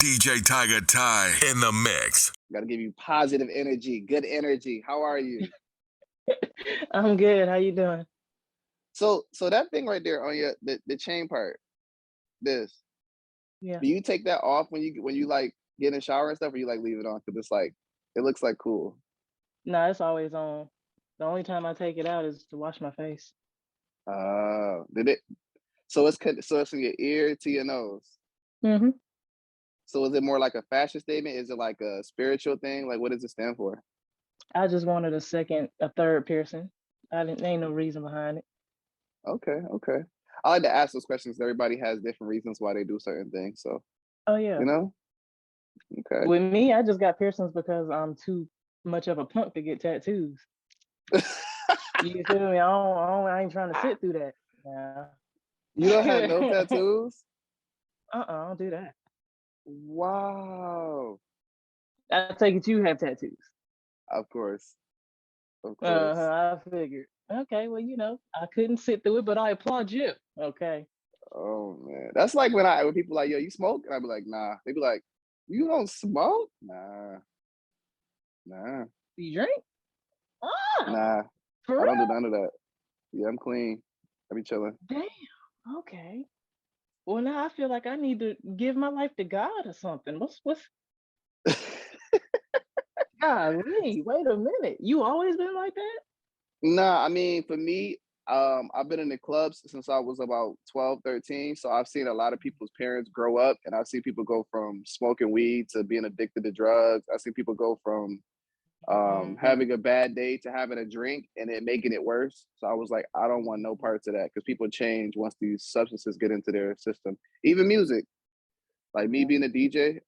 DJ Tygga Ty in the mix. Gotta give you positive energy, good energy. How are you? I'm good. How you doing? So that thing right there on your the chain part, this. Yeah. Do you take that off when you like get in the shower and stuff, or you like leave it on because it's like it looks like cool? No, it's always on. The only time I take it out is to wash my face. Did it? So it's from your ear to your nose. Mm-hmm. So is it more like a fashion statement? Is it like a spiritual thing? Like what does it stand for? I just wanted a third piercing. Ain't no reason behind it. Okay. I like to ask those questions. Everybody has different reasons why they do certain things. So Oh yeah. you know? Okay. With me, I just got piercings because I'm too much of a punk to get tattoos. You feel me? I ain't trying to sit through that. Yeah. You don't have no tattoos? I don't do that. Wow. I take it you have tattoos. Of course. I figured. Okay, well, I couldn't sit through it, but I applaud you. Okay. Oh man, that's like when people like, yo, you smoke? And I'd be like, nah. They'd be like, you don't smoke? Nah. You drink? Nah. For I don't real? do none of that. Yeah, I'm clean. I be chilling. Damn. Okay. Well, now I feel like I need to give my life to God or something. What's golly, wait a minute. You always been like that? Nah, I mean, for me, I've been in the clubs since I was about 12, 13. So I've seen a lot of people's parents grow up, and I've seen people go from smoking weed to being addicted to drugs. I've seen people go from having a bad day to having a drink and then making it worse. So I was like, I don't want no parts of that, because people change once these substances get into their system. Even music, like me being a DJ,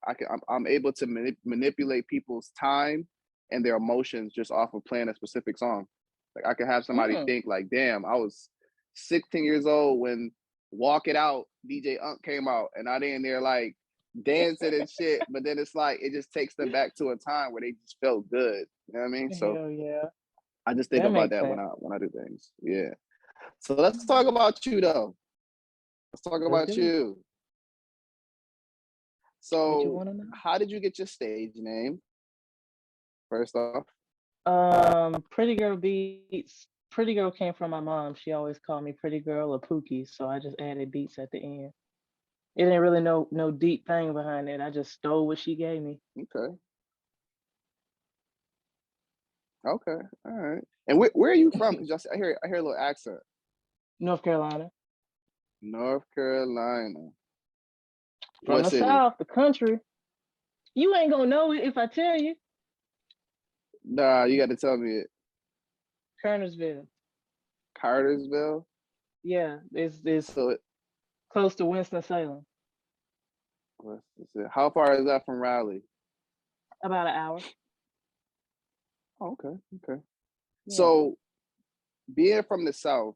I'm able to manipulate people's time and their emotions just off of playing a specific song. Like I could have somebody think like, damn, I was 16 years old when Walk It Out, DJ Unk came out, and I in there like dancing and shit. But then it's like, it just takes them back to a time where they just felt good. You know what I mean? So Hell yeah. I just think about that when I do things. Yeah. So let's talk about you though. Let's talk about you. So how did you get your stage name? First off. Pretty Gurl Beatz. Pretty Girl came from my mom. She always called me Pretty Girl or Pookie, so I just added Beats at the end. It ain't really no deep thing behind it. I just stole what she gave me. Okay. All right. And where are you from? Because I hear a little accent. North Carolina. North Carolina. From the South, the country. You ain't gonna know it if I tell you. Nah, you got to tell me it. Kernersville. Cartersville? Yeah, it's close to Winston-Salem. How far is that from Raleigh? About an hour. Oh, okay. Yeah. So, being from the South,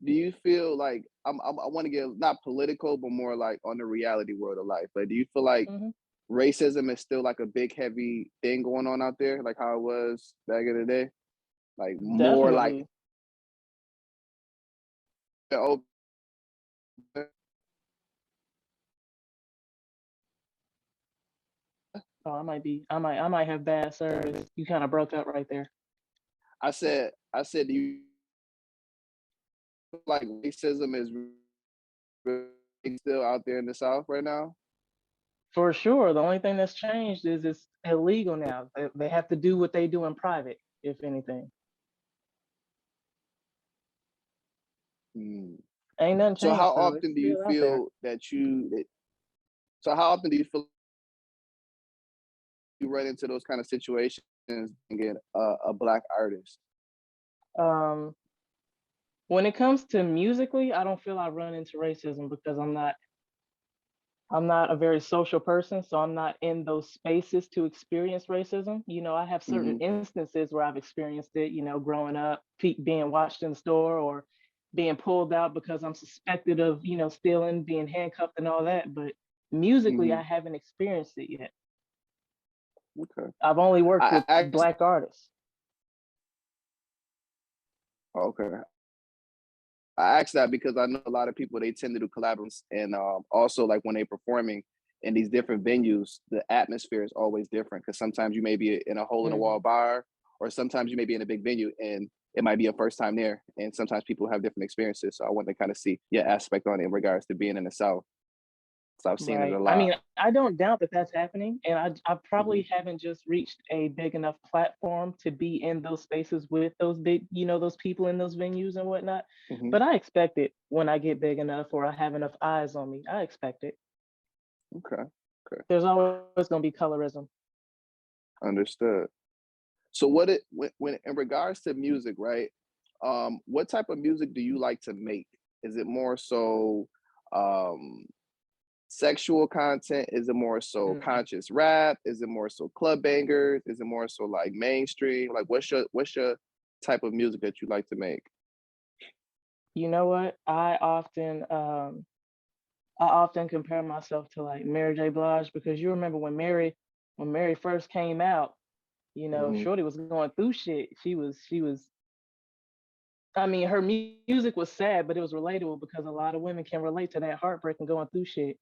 do you feel like I want to get not political, but more like on the reality world of life? Like, do you feel like racism is still like a big, heavy thing going on out there, like how it was back in the day? Like more Definitely. like. Oh, I might have bad service. You kind of broke up right there. I said, do you feel like racism is still out there in the South right now? For sure. The only thing that's changed is it's illegal now. They have to do what they do in private, if anything. Ain't nothing changed. So how often do you feel so how often do you feel you run into those kind of situations and get a Black artist? When it comes to musically, I don't feel I run into racism because I'm not a very social person, so I'm not in those spaces to experience racism. I have certain instances where I've experienced it, growing up, being watched in the store or being pulled out because I'm suspected of, stealing, being handcuffed and all that. But musically, I haven't experienced it yet. Okay. I've only worked with Black artists. Okay. I asked that because I know a lot of people, they tend to do collabs, and also like when they're performing, in these different venues, the atmosphere is always different because sometimes you may be in a hole in a wall bar, or sometimes you may be in a big venue and it might be a first time there. And sometimes people have different experiences. So I want to kind of see your aspect on it in regards to being in the South. So I've seen it a lot. I mean, I don't doubt that that's happening, and I probably haven't just reached a big enough platform to be in those spaces with those big, those people in those venues and whatnot. But I expect it when I get big enough or I have enough eyes on me. I expect it. Okay. There's always going to be colorism. Understood. So when in regards to music, right? What type of music do you like to make? Is it more so sexual content? Is it more so conscious rap? Is it more so club bangers? Is it more so like mainstream? Like what's your type of music that you like to make? You know what? I often compare myself to like Mary J. Blige, because you remember when Mary first came out, Shorty was going through shit. She was I mean, her music was sad, but it was relatable because a lot of women can relate to that heartbreak and going through shit.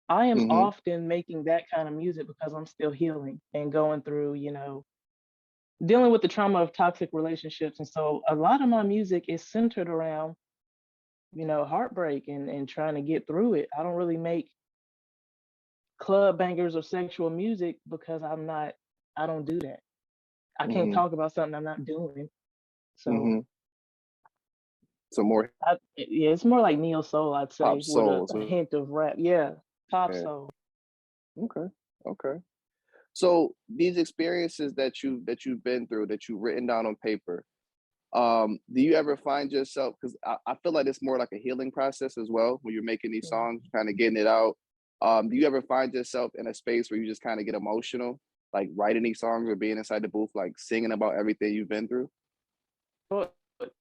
I am often making that kind of music because I'm still healing and going through, dealing with the trauma of toxic relationships. And so a lot of my music is centered around, heartbreak and trying to get through it. I don't really make club bangers or sexual music because I don't do that. I can't talk about something I'm not doing. So so more yeah, it's more like neo soul, I'd say, pop soul, with a hint of rap. Yeah, pop soul. Okay. So these experiences that you've been through, that you've written down on paper, do you ever find yourself, because I feel like it's more like a healing process as well when you're making these songs, kind of getting it out. Do you ever find yourself in a space where you just kind of get emotional, like writing these songs or being inside the booth, like singing about everything you've been through? Well,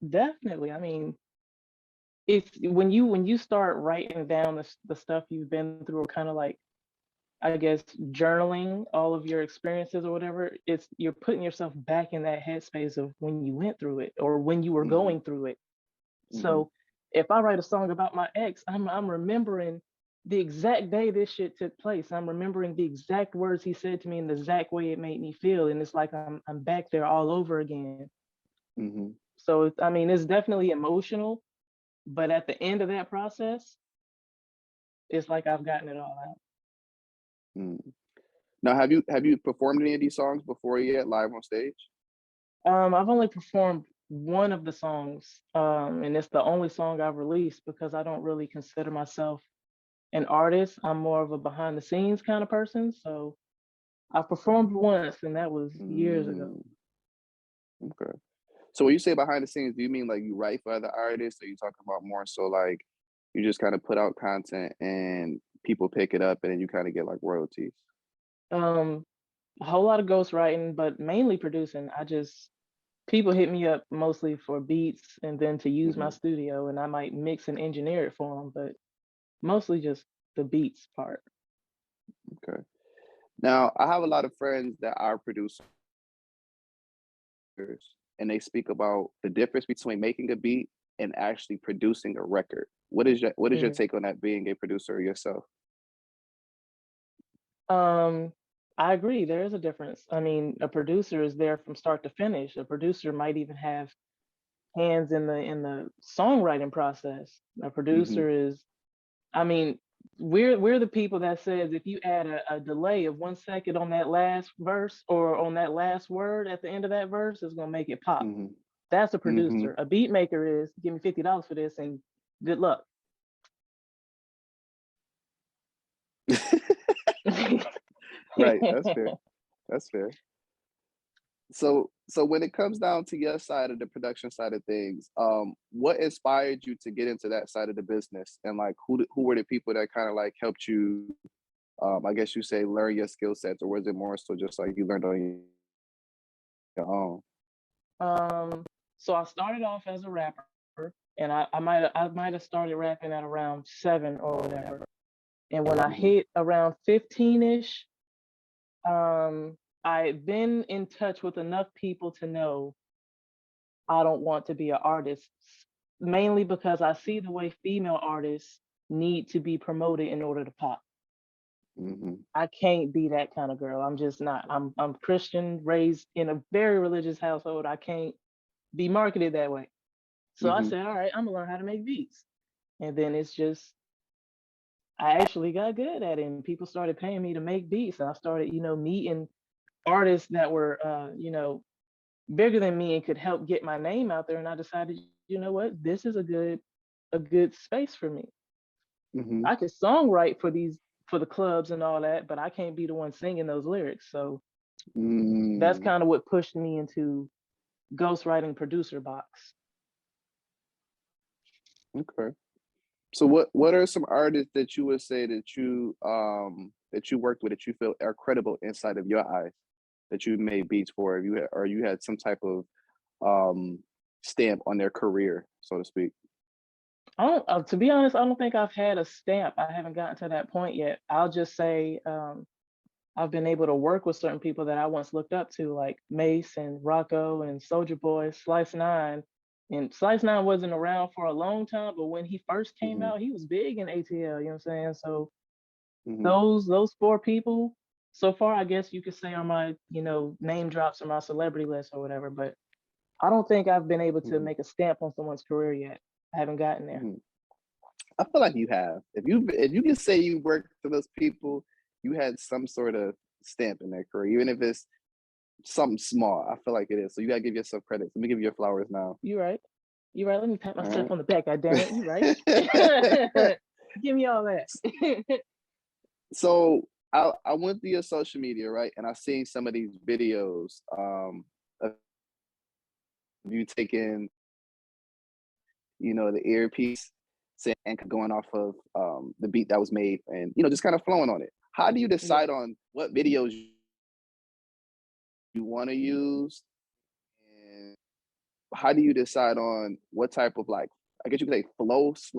definitely. I mean, it's when you start writing down the stuff you've been through, or kind of like, I guess, journaling all of your experiences or whatever, you're putting yourself back in that headspace of when you went through it or when you were going through it. So if I write a song about my ex, I'm remembering the exact day this shit took place. I'm remembering the exact words he said to me and the exact way it made me feel. And it's like I'm back there all over again. So I mean, it's definitely emotional, but at the end of that process, it's like I've gotten it all out. Now, have you performed any of these songs before yet, live on stage? I've only performed one of the songs, and it's the only song I've released because I don't really consider myself an artist. I'm more of a behind the scenes kind of person. So I performed once, and that was years ago. Okay. So when you say behind the scenes, do you mean like you write for other artists, or you talking about more so like you just kind of put out content and people pick it up and then you kind of get like royalties? A whole lot of ghostwriting, but mainly producing. People hit me up mostly for beats and then to use my studio, and I might mix and engineer it for them, but mostly just the beats part. Okay. Now, I have a lot of friends that are producers, and they speak about the difference between making a beat and actually producing a record. What is your take on that, being a producer yourself? I agree. There is a difference. I mean, a producer is there from start to finish. A producer might even have hands in the songwriting process. A producer is, I mean, we're the people that says if you add a delay of 1 second on that last verse or on that last word at the end of that verse, it's gonna make it pop. That's a producer. A beat maker is, give me $50 for this and good luck. Right, that's fair. So when it comes down to your side of the production side of things, what inspired you to get into that side of the business, and like who were the people that kind of like helped you, I guess you say, learn your skill sets, or was it more so just like you learned on your own? So I started off as a rapper, and I might have started rapping at around 7 or whatever. And when I hit around 15-ish, I've been in touch with enough people to know I don't want to be an artist, mainly because I see the way female artists need to be promoted in order to pop. I can't be that kind of girl. I'm just not. I'm Christian, raised in a very religious household. I can't be marketed that way. So I said, all right, I'm gonna learn how to make beats. And then it's just I actually got good at it, and people started paying me to make beats. And I started, meeting artists that were, bigger than me and could help get my name out there. And I decided, you know what, this is a good space for me. I could songwrite for the clubs and all that, but I can't be the one singing those lyrics. So that's kind of what pushed me into ghostwriting producer box. Okay. So what are some artists that you would say that you worked with that you feel are credible inside of your eyes that you made beats for? You had some type of stamp on their career, so to speak? To be honest, I don't think I've had a stamp. I haven't gotten to that point yet. I'll just say I've been able to work with certain people that I once looked up to, like Mace and Rocco and Soulja Boy, Slice 9. And Slice 9 wasn't around for a long time, but when he first came out, he was big in ATL, you know what I'm saying? So those four people, so far, I guess you could say are my, name drops or my celebrity list or whatever, but I don't think I've been able to make a stamp on someone's career yet. I haven't gotten there. I feel like you have. If you can say you worked for those people, you had some sort of stamp in their career, even if it's something small. I feel like it is. So you gotta give yourself credit. Let me give you your flowers now. You're right. Let me pat myself on the back. God damn it. You right. Give me all that. So I went through your social media, right, and I seen some of these videos of you taking, the earpiece and going off of the beat that was made, and just kind of flowing on it. How do you decide on what videos you want to use, and how do you decide on what type of, like, I guess you could say, flow /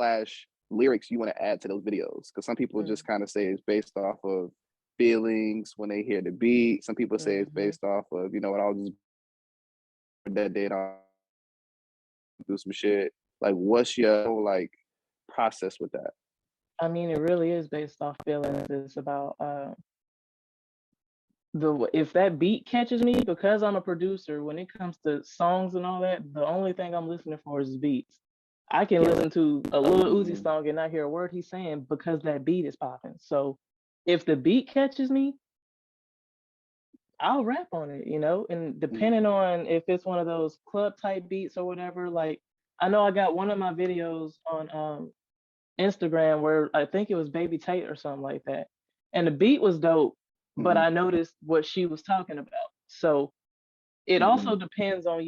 lyrics you want to add to those videos? Because some people just kind of say it's based off of feelings when they hear the beat. Some people say it's based off of, what I'll just that day on do some shit. Like, what's your process with that? I mean, it really is based off feelings. It's about if that beat catches me, because I'm a producer, when it comes to songs and all that, the only thing I'm listening for is beats. I can listen to a 𝙏𝙏𝙜𝙜 song and not hear a word he's saying because that beat is popping. So if the beat catches me, I'll rap on it, and depending on if it's one of those club type beats or whatever, like I know I got one of my videos on Instagram where I think it was Baby Tate or something like that. And the beat was dope, but I noticed what she was talking about. So it also depends on,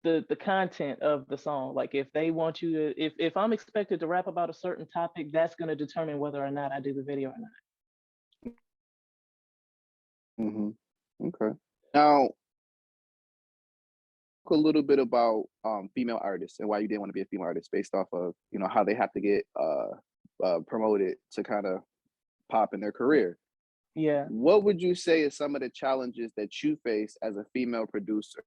the content of the song. Like if they want you to, if I'm expected to rap about a certain topic, that's going to determine whether or not I do the video or not. Okay. Now, a little bit about female artists and why you didn't want to be a female artist based off of how they have to get promoted to kind of pop in their career. Yeah. What would you say is some of the challenges that you face as a female producer?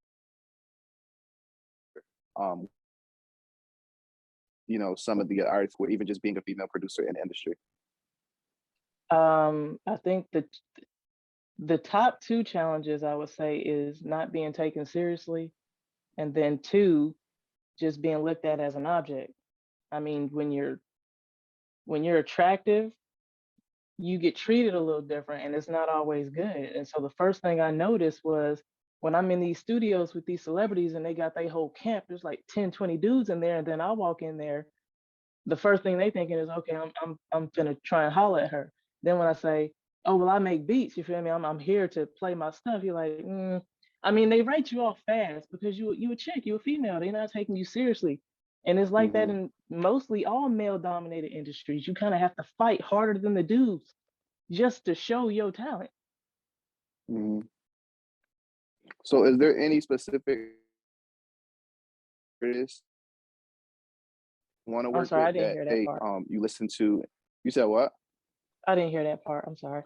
Some of the artists, or even just being a female producer in the industry. I think that the top two challenges I would say is not being taken seriously, and then two, just being looked at as an object. I mean, when you're attractive, you get treated a little different, and it's not always good. And so the first thing I noticed was when I'm in these studios with these celebrities and they got their whole camp, there's like 10, 20 dudes in there, and then I walk in there, the first thing they thinking is, okay, I'm gonna try and holler at her. Then when I say, oh well, I make beats, you feel me? I'm here to play my stuff. You're like, I mean, they write you off fast because you a chick, you a female. They're not taking you seriously, and it's like that in mostly all male-dominated industries. You kind of have to fight harder than the dudes just to show your talent. So, is there any specific artists want to I'm work sorry, I with didn't that hear that part. you listen to? You said what? I didn't hear that part. I'm sorry.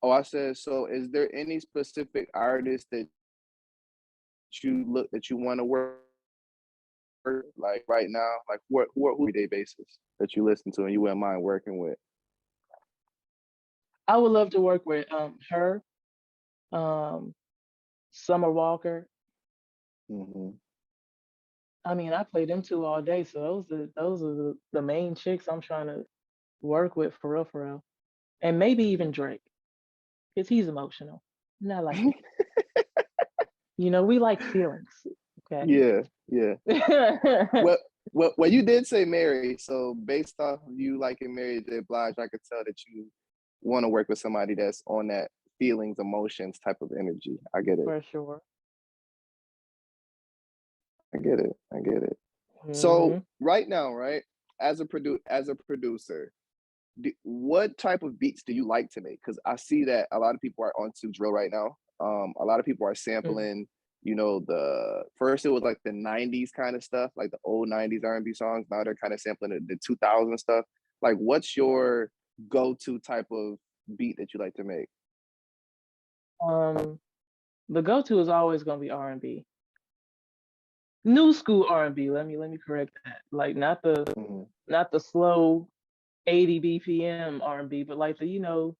Oh, I said, so is there any specific artist that you want to work like right now? Like who everyday basis that you listen to and you wouldn't mind working with? I would love to work with her, um, Summer Walker. Hmm. I mean, I play them two all day, so those are the main chicks I'm trying to work with for real, for real. And maybe even Drake, because he's emotional. Not like me. We like feelings. Okay. Yeah, yeah. Well, well, you did say Mary, so based off of you liking Mary J. Blige, I could tell that you want to work with somebody that's on that feelings, emotions type of energy. I get it. For sure. I get it. I get it. So Hmm. right now, right, as a producer, what type of beats do you like to make? Because I see that a lot of people are onto drill right now. A lot of people are sampling, the first it was like the 90s kind of stuff, like the old 90s R&B songs. Now they're kind of sampling the 2000 stuff. Like, what's your go-to type of beat that you like to make? The go-to is always gonna be R&B. New school R&B. Let me correct that. Like Mhm. not the slow 80 BPM R&B, but like the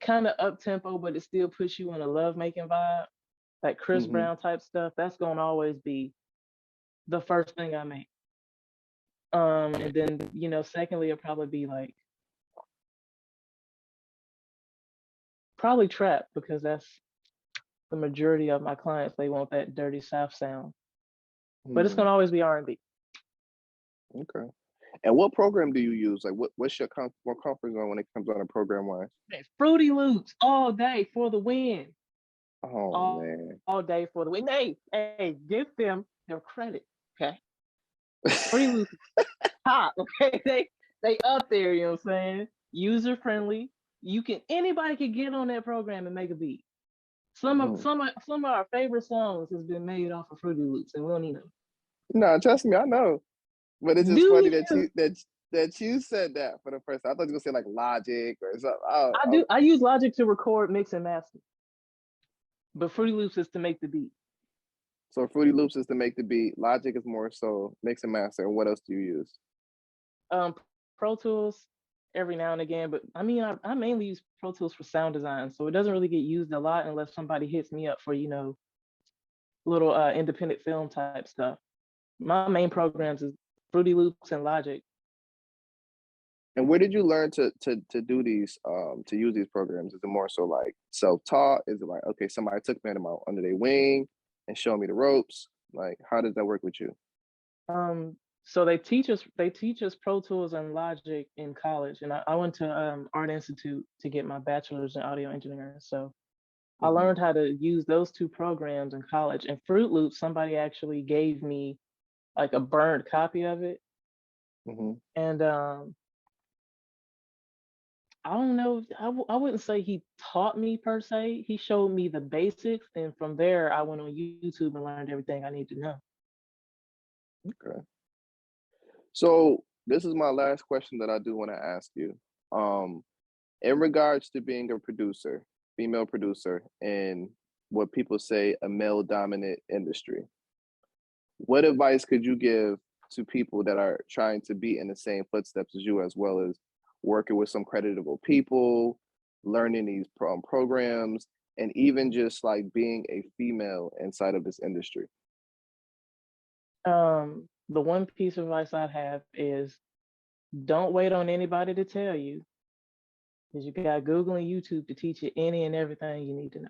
kind of up tempo, but it still puts you in a love making vibe, like Chris Mhm. Brown type stuff. That's gonna always be the first thing I make. And then secondly, it'll probably be like probably trap because that's the majority of my clients. They want that dirty South sound, but it's Mhm. gonna always be R&B. Okay. And what program do you use? Like, what's your more comfort zone when it comes on a program wise? Fruity Loops all day for the win. Oh man. All day for the win. Hey, give them their credit, okay? Fruity Loops top, okay? They up there, you know what I'm saying? User friendly. Anybody can get on that program and make a beat. Some of Mhm. some of some of our favorite songs has been made off of Fruity Loops, and we don't even know. No, trust me, I know. But it's just Do funny that you? you said that for the first time. I thought you were gonna say like Logic or something. Oh, I do. I use Logic to record, mix, and master, but Fruity Loops is to make the beat. so Fruity Loops is to make the beat. Logic is more so mix and master. And what else do you use? Um, Pro Tools every now and again, but I mean, I mainly use Pro Tools for sound design, so it doesn't really get used a lot unless somebody hits me up for little independent film type stuff. My main programs is Fruity Loops and Logic. And where did you learn to do these to use these programs? Is it more so like self-taught? Is it like, okay, somebody took me under their wing and showed me the ropes? Like, how does that work with you? So they teach us Pro Tools and Logic in college, and I went to Art Institute to get my bachelor's in audio engineering. So I Hmm. learned how to use those two programs in college. And Fruit Loops, somebody actually gave me like a burned copy of it, Hmm. and I don't know. I wouldn't say he taught me per se. He showed me the basics, and from there I went on YouTube and learned everything I need to know. Okay. So this is my last question that I do want to ask you. Um, in regards to being a producer, female producer, in what people say a male dominant industry, what advice could you give to people that are trying to be in the same footsteps as you, as well as working with some creditable people, learning these programs, and even just like being a female inside of this industry? The one piece of advice I'd have is don't wait on anybody to tell you, because you got Google and YouTube to teach you any and everything you need to know.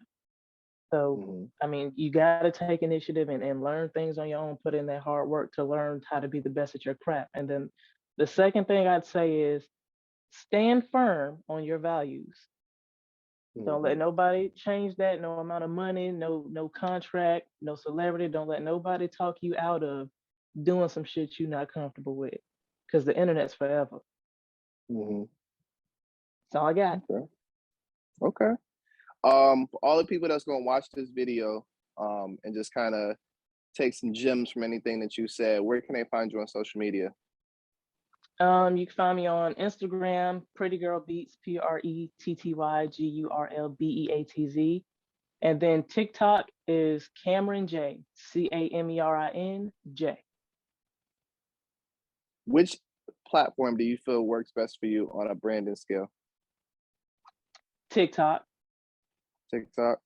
So, Hmm. I mean, you got to take initiative and learn things on your own, put in that hard work to learn how to be the best at your craft. And then the second thing I'd say is stand firm on your values. Don't let Hmm. nobody change that. No amount of money, no contract, no celebrity. Don't let nobody talk you out of doing some shit you're not comfortable with, because the internet's forever. Hmm. That's all I got. Okay. Okay. For all the people that's gonna watch this video, and just kind of take some gems from anything that you said, where can they find you on social media? You can find me on Instagram, Pretty Gurl Beatz, PrettyGurlBeatz, and then TikTok is Cameron J, CAMERIN J. Which platform do you feel works best for you on a branding scale? TikTok. TikTok.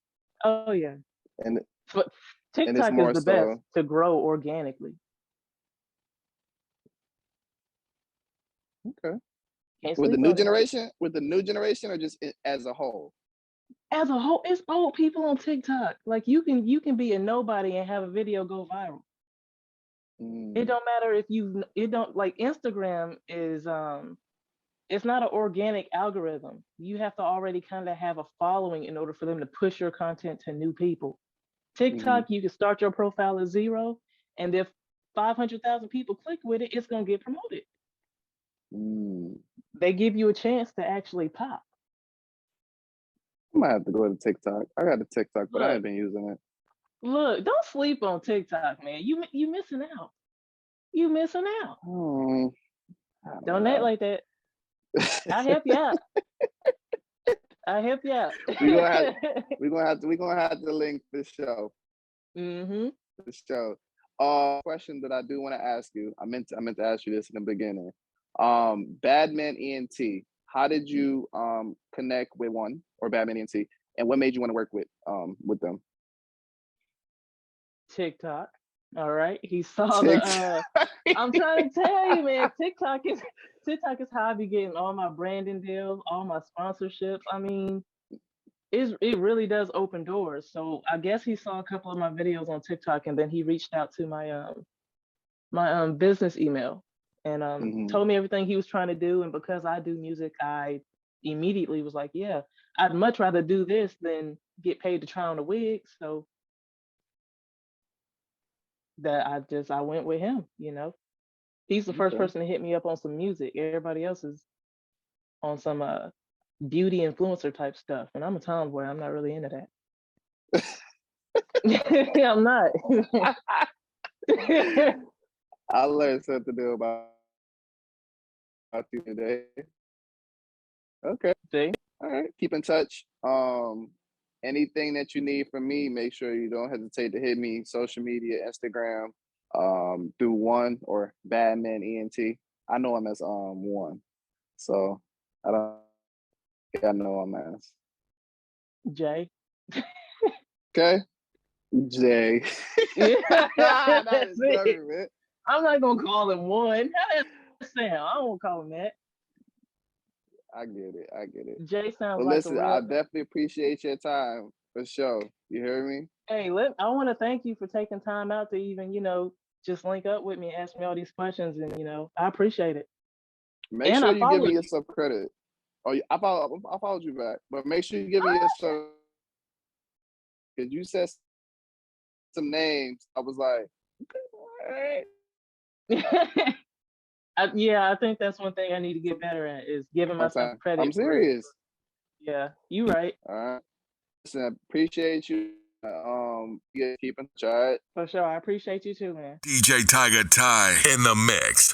Oh yeah. And But and it's TikTok is more the best so to grow organically. okay. Can't With the sleep new on it. generation, or just as a whole? As a whole, it's old people on TikTok. Like you can be a nobody and have a video go viral. It Mm, don't matter if it don't like Instagram is it's not an organic algorithm. You have to already kind of have a following in order for them to push your content to new people. mhm, TikTok, you can start your profile at 0, and if 500,000 people click with it, it's gonna get promoted. mm. They give you a chance to actually pop. I might have to go to TikTok. I got a TikTok, but I Look, ain't been using it. look, don't sleep on TikTok, man. You missing out. You missing out. I don't Don't act know. like that. I help you out. I help you out. we gonna have we gonna have to link the show. Mm-hmm. The show. Question that I do want to ask you. I meant to ask you this in the beginning. Badman ENT. How did you connect with one or Badman ENT, and what made you want to work with them? TikTok. All right. He saw TikTok. I'm trying to tell you, man, TikTok is how I be getting all my branding deals, all my sponsorships. I mean, it really does open doors. So I guess he saw a couple of my videos on TikTok, and then he reached out to my business email and Mhm. told me everything he was trying to do. And because I do music, I immediately was like, yeah, I'd much rather do this than get paid to try on a wig. So that I went with him, you know. He's the first Okay. person to hit me up on some music. Everybody else is on some beauty influencer type stuff. And I'm a tomboy. I'm not really into that. I'm not. I learned something new about you today. Okay. See? All right. Keep in touch. Anything that you need from me, make sure you don't hesitate to hit me. Social media, Instagram, through one or Badman ENT. I know him as one. So I don't think I know him as. Jay. Okay. Jay. Yeah, That that's is it. government. I'm not gonna call him one. How that sound? I won't call him that. I get it. Jay sounds But like a listen, I real. definitely appreciate your time for sure. You hear me? Hey, I want to thank you for taking time out to even, just link up with me, ask me all these questions, and I appreciate it. Make And sure I you give me followed you. yourself credit. Oh, I followed you back, but make sure you give me yourself, because you said some names. I was like, all right. Yeah, I think that's one thing I need to get better at is giving myself credit I'm for. serious. Yeah, you right. All right. Listen, I appreciate you. Keep in touch. For sure. I appreciate you too, man. DJ Tygga Ty in the mix.